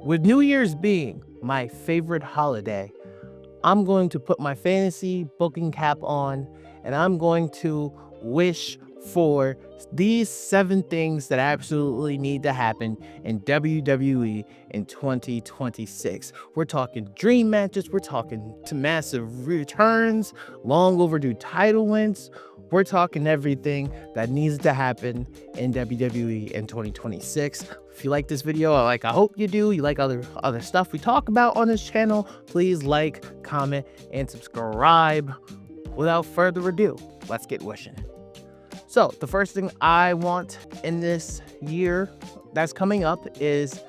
With New Year's being my favorite holiday, I'm going to put my fantasy booking cap on and I'm going to wish for these 7 things that absolutely need to happen in WWE in 2026. We're talking dream matches, we're talking to massive returns, long overdue title wins. We're talking everything that needs to happen in WWE in 2026. If you like this video, I hope you do. You like other stuff we talk about on this channel, please like, comment, and subscribe. Without further ado, let's get wishing. So the first thing I want in this year that's coming up is,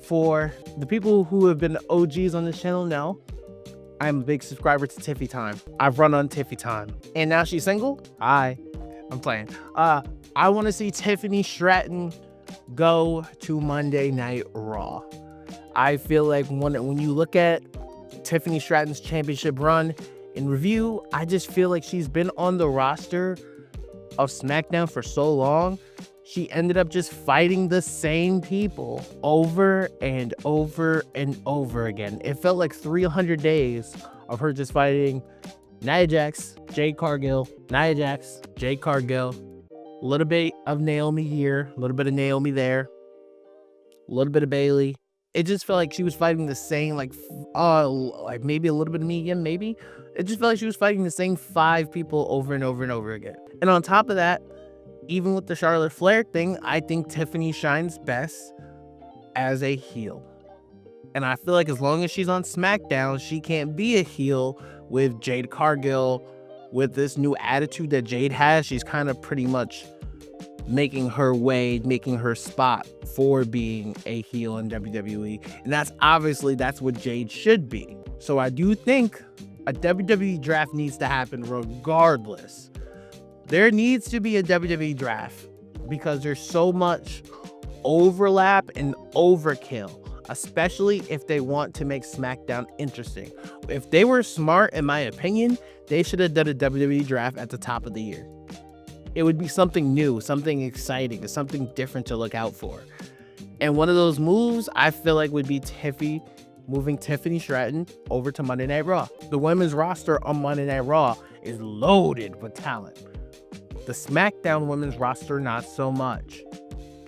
for the people who have been OGs on this channel know, I'm a big subscriber to Tiffy Time. I've run on Tiffy Time. And now she's single? I'm playing. I want to see Tiffany Stratton go to Monday Night Raw. I feel like when you look at Tiffany Stratton's championship run in review, I just feel like she's been on the roster of SmackDown for so long. She ended up just fighting the same people over and over and over again. It felt like 300 days of her just fighting Nia Jax, Jade Cargill, Nia Jax, Jade Cargill, a little bit of Naomi here, a little bit of Naomi there, a little bit of Bailey. It just felt like she was fighting the same, like maybe a little bit of Megan, maybe. It just felt like she was fighting the same 5 people over and over and over again. And on top of that, even with the Charlotte Flair thing, I think Tiffany shines best as a heel. And I feel like as long as she's on SmackDown, she can't be a heel with Jade Cargill. With this new attitude that Jade has, she's kind of pretty much making her way, making her spot for being a heel in WWE. And that's what Jade should be. So I do think a WWE draft needs to happen regardless. There needs to be a WWE draft because there's so much overlap and overkill, especially if they want to make SmackDown interesting. If they were smart, in my opinion, they should have done a WWE draft at the top of the year. It would be something new, something exciting, something different to look out for. And one of those moves, I feel like, would be moving Tiffany Stratton over to Monday Night Raw. The women's roster on Monday Night Raw is loaded with talent. The SmackDown women's roster, not so much.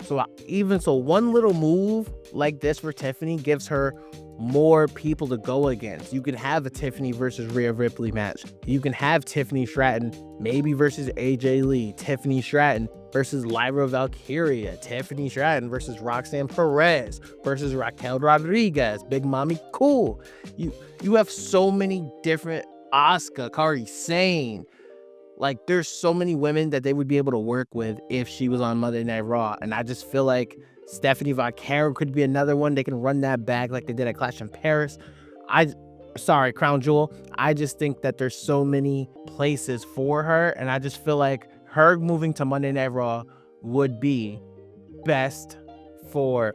So one little move like this for Tiffany gives her more people to go against. You can have a Tiffany versus Rhea Ripley match. You can have Tiffany Stratton maybe versus AJ Lee. Tiffany Stratton versus Lyra Valkyria. Tiffany Stratton versus Roxanne Perez versus Raquel Rodriguez. Big Mommy Cool. You have so many different, Asuka, Kairi Sane. Like, there's so many women that they would be able to work with if she was on Monday Night Raw. And I just feel like Stephanie Vaquero could be another one. They can run that back like they did at Clash in Paris. Sorry, Crown Jewel. I just think that there's so many places for her. And I just feel like her moving to Monday Night Raw would be best for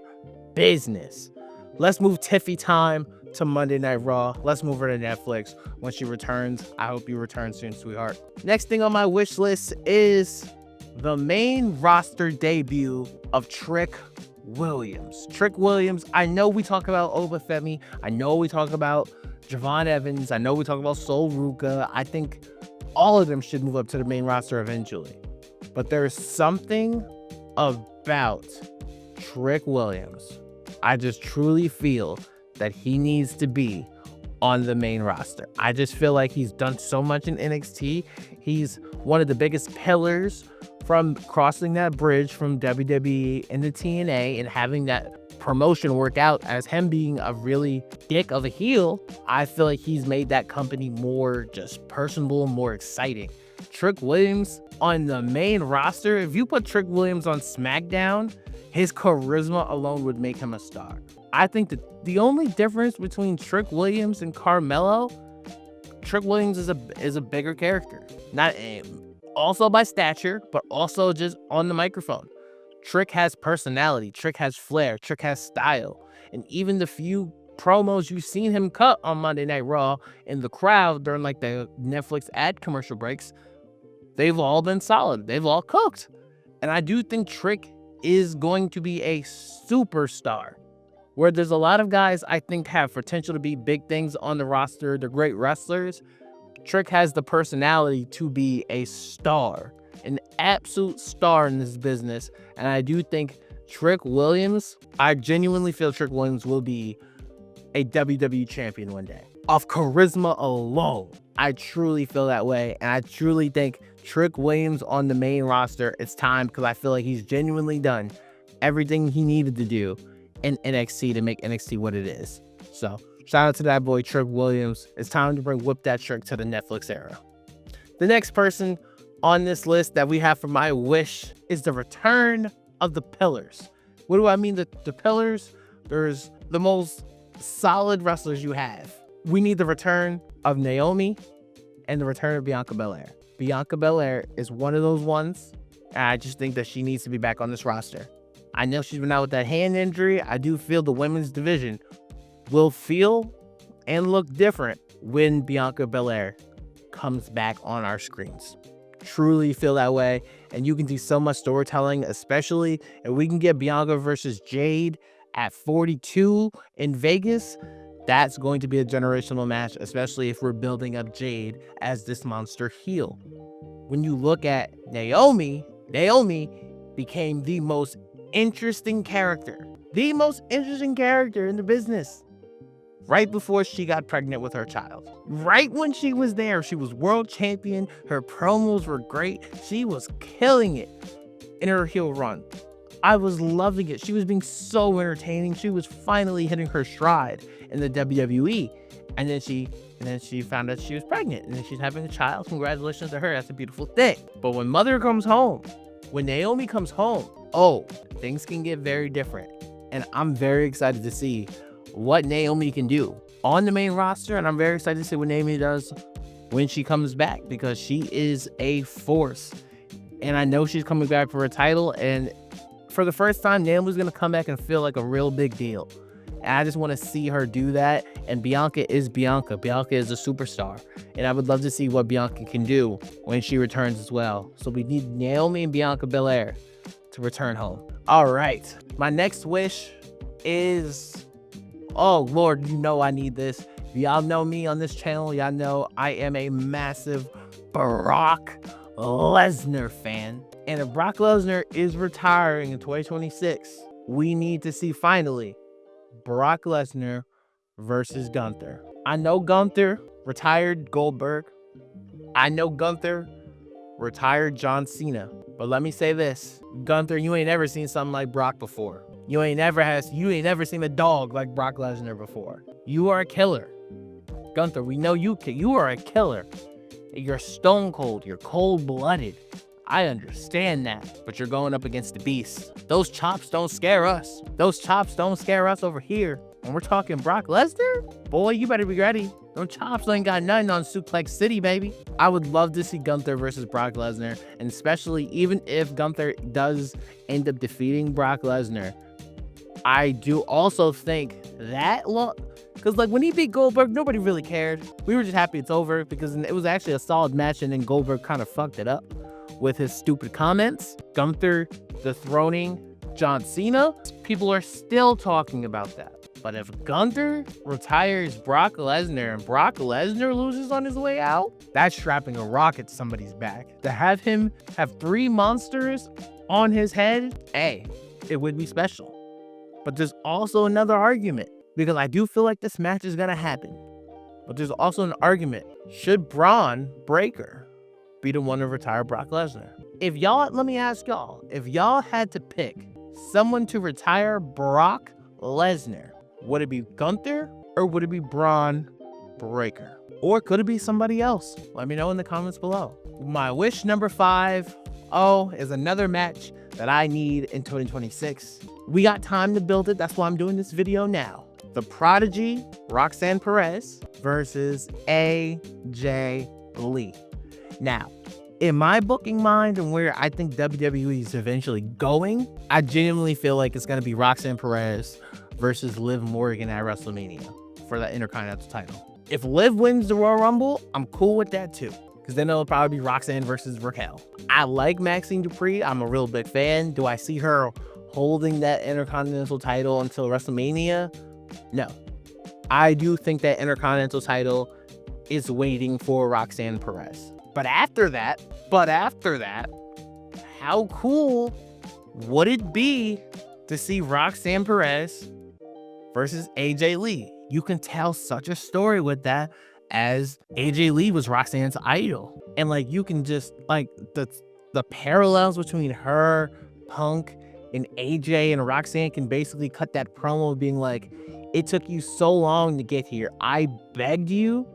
business. Let's move Tiffy Time to Monday Night Raw. Let's move her to Netflix when she returns. I hope you return soon, sweetheart. Next thing on my wish list is the main roster debut of Trick Williams. Trick Williams, I know we talk about Obafemi. I know we talk about Javon Evans. I know we talk about Sol Ruka. I think all of them should move up to the main roster eventually. But there's something about Trick Williams. I just truly feel that he needs to be on the main roster. I just feel like he's done so much in NXT. He's one of the biggest pillars from crossing that bridge from WWE into TNA and having that promotion work out as him being a really dick of a heel. I feel like he's made that company more just personable, more exciting. Trick Williams on the main roster, if you put Trick Williams on SmackDown, his charisma alone would make him a star. I think that the only difference between Trick Williams and Carmelo, Trick Williams is a bigger character. Not also by stature, but also just on the microphone. Trick has personality. Trick has flair. Trick has style. And even the few promos you've seen him cut on Monday Night Raw in the crowd during like the Netflix ad commercial breaks, they've all been solid. They've all cooked. And I do think Trick is going to be a superstar Where there's a lot of guys I think have potential to be big things on the roster, they're great wrestlers, Trick has the personality to be a star, an absolute star in this business. And I do think I genuinely feel Trick Williams will be a WWE champion one day. Off charisma alone, I truly feel that way. And I truly think Trick Williams on the main roster, it's time, because I feel like he's genuinely done everything he needed to do in NXT to make NXT what it is. So shout out to that boy, Trick Williams. It's time to bring Whip That Trick to the Netflix era. The next person on this list that we have for my wish is the return of the Pillars. What do I mean? The Pillars? There's the most solid wrestlers you have. We need the return of Naomi and the return of Bianca Belair. Bianca Belair is one of those ones, and I just think that she needs to be back on this roster. I know she's been out with that hand injury. I do feel the women's division will feel and look different when Bianca Belair comes back on our screens. Truly feel that way, and you can do so much storytelling, especially if we can get Bianca versus Jade at 42 in Vegas. That's going to be a generational match, especially if we're building up Jade as this monster heel. When you look at Naomi became the most interesting character in the business right before she got pregnant with her child. Right when she was there, she was world champion. Her promos were great. She was killing it in her heel run. I was loving it. She was being so entertaining. She was finally hitting her stride in the WWE. And then she found out she was pregnant, and then she's having a child. Congratulations to her. That's a beautiful thing. But when Naomi comes home, things can get very different. And I'm very excited to see what Naomi can do on the main roster, and I'm very excited to see what Naomi does when she comes back, because she is a force. And I know she's coming back for a title, and for the first time, Naomi's going to come back and feel like a real big deal. And I just want to see her do that. And Bianca is Bianca. Bianca is a superstar. And I would love to see what Bianca can do when she returns as well. So we need Naomi and Bianca Belair to return home. All right. My next wish is... oh, Lord, you know I need this. Y'all know me on this channel. Y'all know I am a massive Brock Lesnar fan. And if Brock Lesnar is retiring in 2026, we need to see finally Brock Lesnar versus Gunther. I know Gunther retired Goldberg. I know Gunther retired John Cena. But let me say this, Gunther, you ain't ever seen something like Brock before. You ain't never seen a dog like Brock Lesnar before. You are a killer. Gunther, we know you are a killer. You're stone cold. You're cold-blooded. I understand that, but you're going up against the beast. Those chops don't scare us. Those chops don't scare us over here. When we're talking Brock Lesnar, boy, you better be ready. Those chops ain't got nothing on Suplex City, baby. I would love to see Gunther versus Brock Lesnar, and especially even if Gunther does end up defeating Brock Lesnar, I do also think that because like when he beat Goldberg, nobody really cared. We were just happy it's over because it was actually a solid match, and then Goldberg kind of fucked it up with his stupid comments. Gunther dethroning John Cena, people are still talking about that. But if Gunther retires Brock Lesnar and Brock Lesnar loses on his way out, that's strapping a rocket to somebody's back. To have him have 3 monsters on his head, it would be special. But there's also another argument, because I do feel like this match is going to happen. But there's also an argument. Should Braun Breaker be the one to retire Brock Lesnar? Let me ask y'all, if y'all had to pick someone to retire Brock Lesnar, would it be Gunther or would it be Braun Breaker? Or could it be somebody else? Let me know in the comments below. My wish number 5, is another match that I need in 2026. We got time to build it. That's why I'm doing this video now. The Prodigy, Roxanne Perez versus AJ Lee. Now, in my booking mind and where I think WWE is eventually going, I genuinely feel like it's going to be Roxanne Perez versus Liv Morgan at WrestleMania for that Intercontinental title. If Liv wins the Royal Rumble, I'm cool with that too, because then it'll probably be Roxanne versus Raquel. I like Maxine Dupree. I'm a real big fan. Do I see her holding that Intercontinental title until WrestleMania? No. I do think that Intercontinental title is waiting for Roxanne Perez. But after that, how cool would it be to see Roxanne Perez versus AJ Lee? You can tell such a story with that, as AJ Lee was Roxanne's idol. And like, you can just like the parallels between her, Punk, and AJ and Roxanne can basically cut that promo of being like, it took you so long to get here. I begged you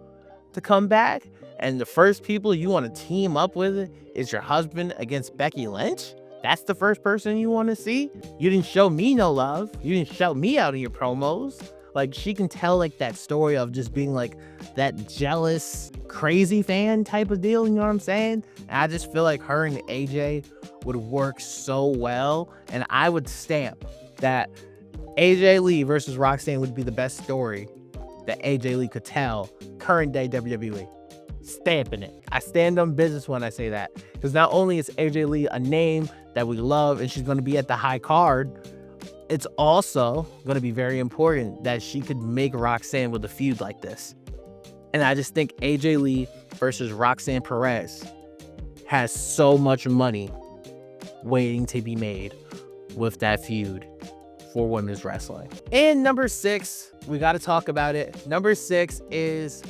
to come back, and the first people you want to team up with is your husband against Becky Lynch? That's the first person you want to see? You didn't show me no love. You didn't shout me out in your promos. Like, she can tell like that story of just being like that jealous, crazy fan type of deal, you know what I'm saying? And I just feel like her and AJ would work so well, and I would stamp that AJ Lee versus Roxanne would be the best story that AJ Lee could tell current day WWE. Stamping it. I stand on business when I say that, because not only is AJ Lee a name that we love and she's going to be at the high card, it's also going to be very important that she could make Roxanne with a feud like this. And I just think AJ Lee versus Roxanne Perez has so much money waiting to be made with that feud for women's wrestling. And number 6, we got to talk about it. Number 6 is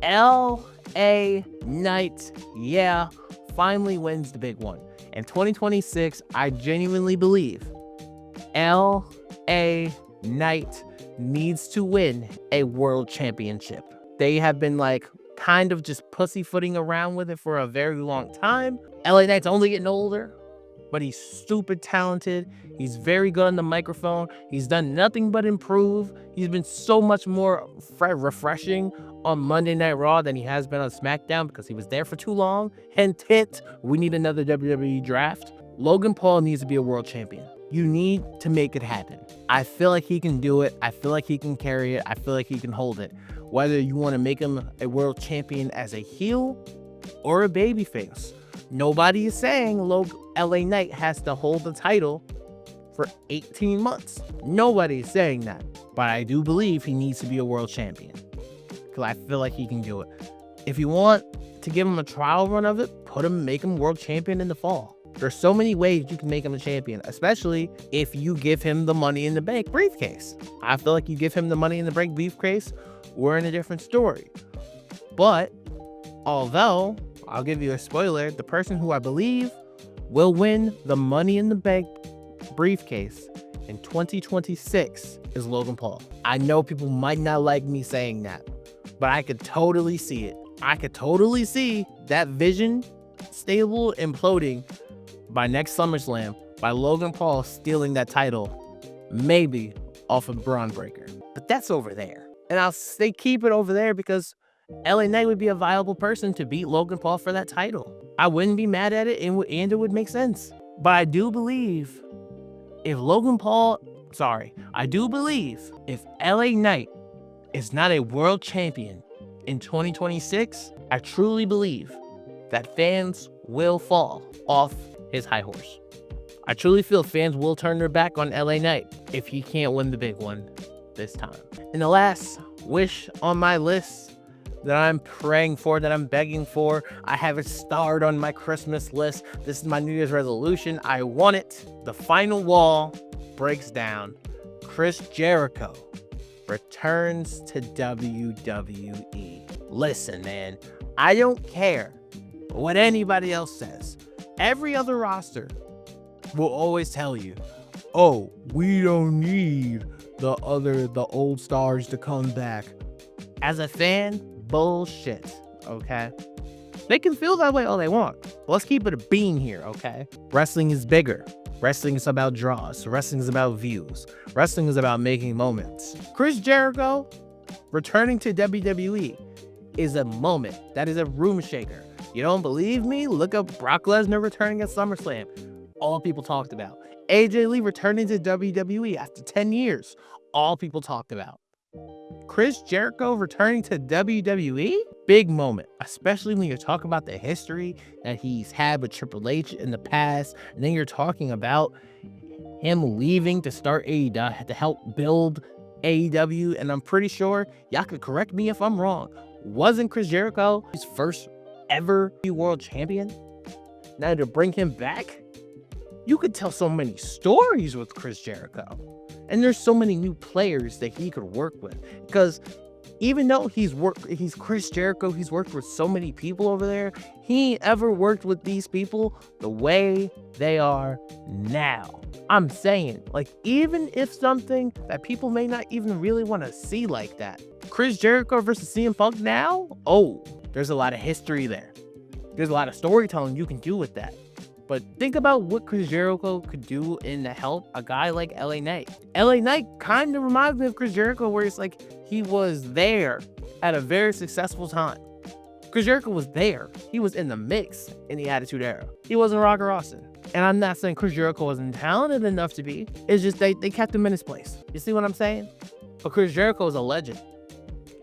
LA Knight. Yeah, finally wins the big one. In 2026, I genuinely believe LA Knight needs to win a world championship. They have been like kind of just pussyfooting around with it for a very long time. LA Knight's only getting older, but he's stupid talented. He's very good on the microphone. He's done nothing but improve. He's been so much more refreshing on Monday Night Raw than he has been on SmackDown, because he was there for too long. Hint, hint, we need another WWE draft. Logan Paul needs to be a world champion. You need to make it happen. I feel like he can do it. I feel like he can carry it. I feel like he can hold it. Whether you want to make him a world champion as a heel or a babyface. Nobody is saying LA Knight has to hold the title for 18 months. Nobody is saying that. But I do believe he needs to be a world champion, because I feel like he can do it. If you want to give him a trial run of it, make him world champion in the fall. There's so many ways you can make him a champion, especially if you give him the Money in the Bank briefcase. I feel like you give him the Money in the Bank briefcase, we're in a different story. But although, I'll give you a spoiler, the person who I believe will win the Money in the Bank briefcase in 2026 is Logan Paul. I know people might not like me saying that, but I could totally see it. I could totally see that Vision stable imploding by next SummerSlam, by Logan Paul stealing that title, maybe off of Braun Breaker. But that's over there. And I'll say keep it over there because LA Knight would be a viable person to beat Logan Paul for that title. I wouldn't be mad at it, and it would make sense. But I do believe if if LA Knight is not a world champion in 2026, I truly believe that fans will fall off his high horse. I truly feel fans will turn their back on LA Knight if he can't win the big one this time. And the last wish on my list that I'm praying for, that I'm begging for, I have it starred on my Christmas list. This is my New Year's resolution. I want it. The final wall breaks down. Chris Jericho returns to WWE. Listen, man, I don't care what anybody else says. Every other roster will always tell you, oh, we don't need the old stars to come back. As a fan, bullshit, okay? They can feel that way all they want. But let's keep it a bean here, okay? Wrestling is bigger. Wrestling is about draws. Wrestling is about views. Wrestling is about making moments. Chris Jericho returning to WWE is a moment. That is a room shaker. You don't believe me? Look up Brock Lesnar returning at SummerSlam. All people talked about. AJ Lee returning to WWE after 10 years. All people talked about. Chris Jericho returning to WWE? Big moment, especially when you're talking about the history that he's had with Triple H in the past, and then you're talking about him leaving to start AEW, to help build AEW, and I'm pretty sure, y'all could correct me if I'm wrong, wasn't Chris Jericho his first ever world champion? Now to bring him back, you could tell so many stories with Chris Jericho. And there's so many new players that he could work with. Because even though he's Chris Jericho, he's worked with so many people over there, he ain't ever worked with these people the way they are now. I'm saying, like, even if something that people may not even really want to see like that, Chris Jericho versus CM Punk now, oh, there's a lot of history there. There's a lot of storytelling you can do with that. But think about what Chris Jericho could do in to help a guy like LA Knight. LA Knight kind of reminds me of Chris Jericho, where it's like he was there at a very successful time. Chris Jericho was there. He was in the mix in the Attitude Era. He wasn't Rocker Austin. And I'm not saying Chris Jericho wasn't talented enough to be. It's just they kept him in his place. You see what I'm saying? But Chris Jericho is a legend,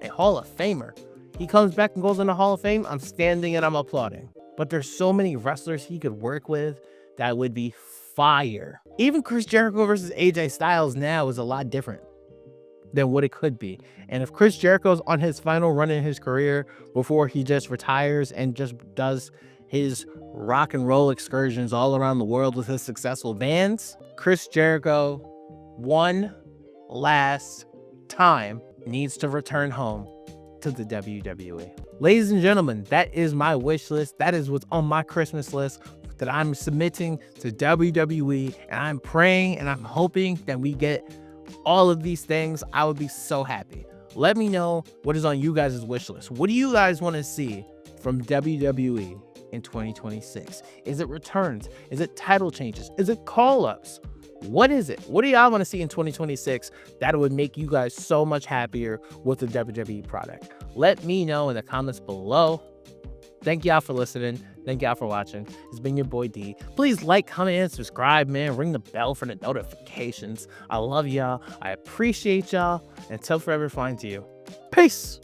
a Hall of Famer. He comes back and goes in the Hall of Fame. I'm standing and I'm applauding. But there's so many wrestlers he could work with that would be fire. Even Chris Jericho versus AJ Styles now is a lot different than what it could be. And if Chris Jericho's on his final run in his career before he just retires and just does his rock and roll excursions all around the world with his successful bands, Chris Jericho, one last time, needs to return home to the WWE. Ladies and gentlemen, that is my wish list. That is what's on my Christmas list that I'm submitting to WWE, and I'm praying and I'm hoping that we get all of these things. I would be so happy. Let me know what is on you guys' wish list. What do you guys want to see from WWE in 2026? Is it returns? Is it title changes? Is it call-ups? What is it? What do y'all want to see in 2026 that would make you guys so much happier with the WWE product? Let me know in the comments below. Thank y'all for listening. Thank y'all for watching. It's been your boy D. Please like, comment, and subscribe, man. Ring the bell for the notifications. I love y'all. I appreciate y'all. Until forever finds you. Peace.